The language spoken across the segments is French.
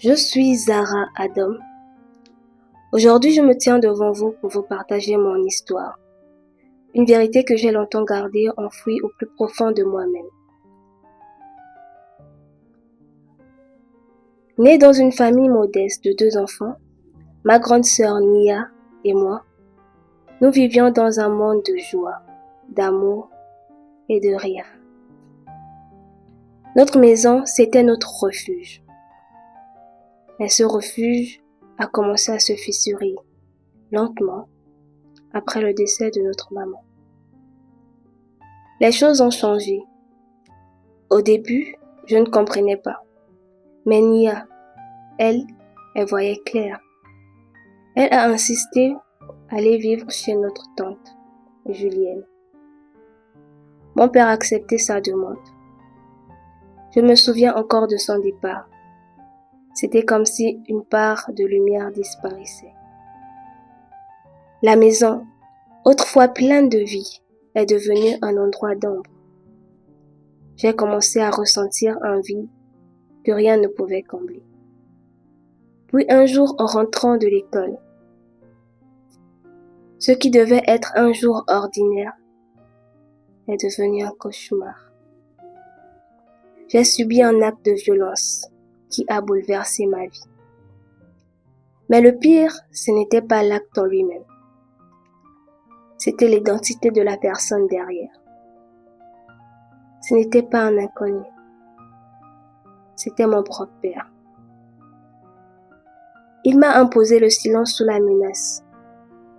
Je suis Zara Adam. Aujourd'hui, je me tiens devant vous pour vous partager mon histoire. Une vérité que j'ai longtemps gardée, enfouie au plus profond de moi-même. Née dans une famille modeste de 2 enfants, ma grande sœur Nia et moi, nous vivions dans un monde de joie, d'amour et de rire. Notre maison, c'était notre refuge. Mais ce refuge a commencé à se fissurer, lentement, après le décès de notre maman. Les choses ont changé. Au début, je ne comprenais pas. Mais Nia, elle voyait clair. Elle a insisté à aller vivre chez notre tante, Julienne. Mon père a accepté sa demande. Je me souviens encore de son départ. C'était comme si une part de lumière disparaissait. La maison, autrefois pleine de vie, est devenue un endroit d'ombre. J'ai commencé à ressentir un vide que rien ne pouvait combler. Puis un jour, en rentrant de l'école, ce qui devait être un jour ordinaire est devenu un cauchemar. J'ai subi un acte de violence qui a bouleversé ma vie. Mais le pire, ce n'était pas l'acte en lui-même. C'était l'identité de la personne derrière. Ce n'était pas un inconnu. C'était mon propre père. Il m'a imposé le silence sous la menace.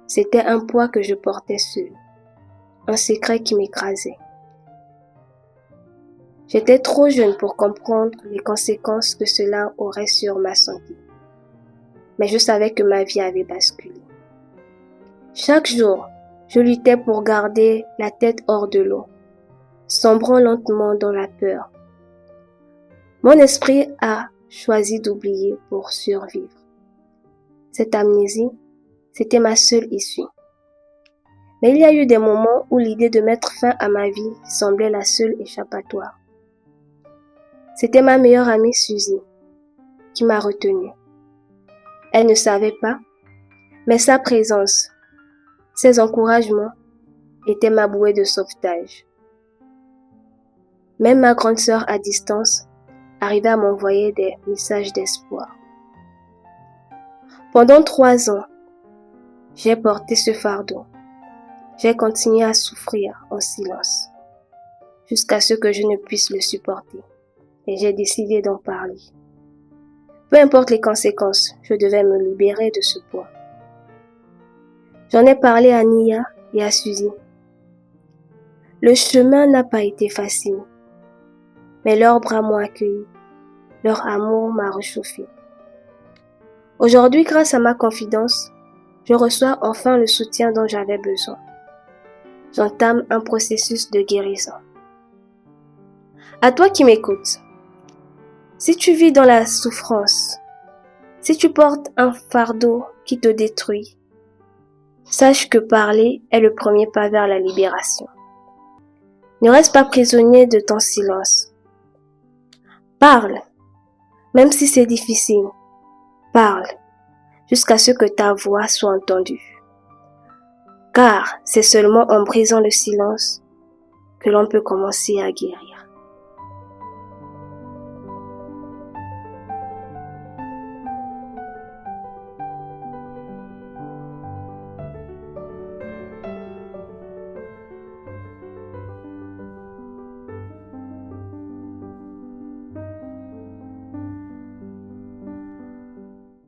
C'était un poids que je portais seul, un secret qui m'écrasait. J'étais trop jeune pour comprendre les conséquences que cela aurait sur ma santé. Mais je savais que ma vie avait basculé. Chaque jour, je luttais pour garder la tête hors de l'eau, sombrant lentement dans la peur. Mon esprit a choisi d'oublier pour survivre. Cette amnésie, c'était ma seule issue. Mais il y a eu des moments où l'idée de mettre fin à ma vie semblait la seule échappatoire. C'était ma meilleure amie Suzy qui m'a retenue. Elle ne savait pas, mais sa présence, ses encouragements étaient ma bouée de sauvetage. Même ma grande sœur à distance arrivait à m'envoyer des messages d'espoir. Pendant 3 ans, j'ai porté ce fardeau. J'ai continué à souffrir en silence, jusqu'à ce que je ne puisse le supporter. Et j'ai décidé d'en parler. Peu importe les conséquences, je devais me libérer de ce poids. J'en ai parlé à Nia et à Suzy. Le chemin n'a pas été facile, mais leurs bras m'ont accueilli. Leur amour m'a réchauffé. Aujourd'hui, grâce à ma confidence, je reçois enfin le soutien dont j'avais besoin. J'entame un processus de guérison. À toi qui m'écoutes, si tu vis dans la souffrance, si tu portes un fardeau qui te détruit, sache que parler est le premier pas vers la libération. Ne reste pas prisonnier de ton silence. Parle, même si c'est difficile. Parle, jusqu'à ce que ta voix soit entendue. Car c'est seulement en brisant le silence que l'on peut commencer à guérir.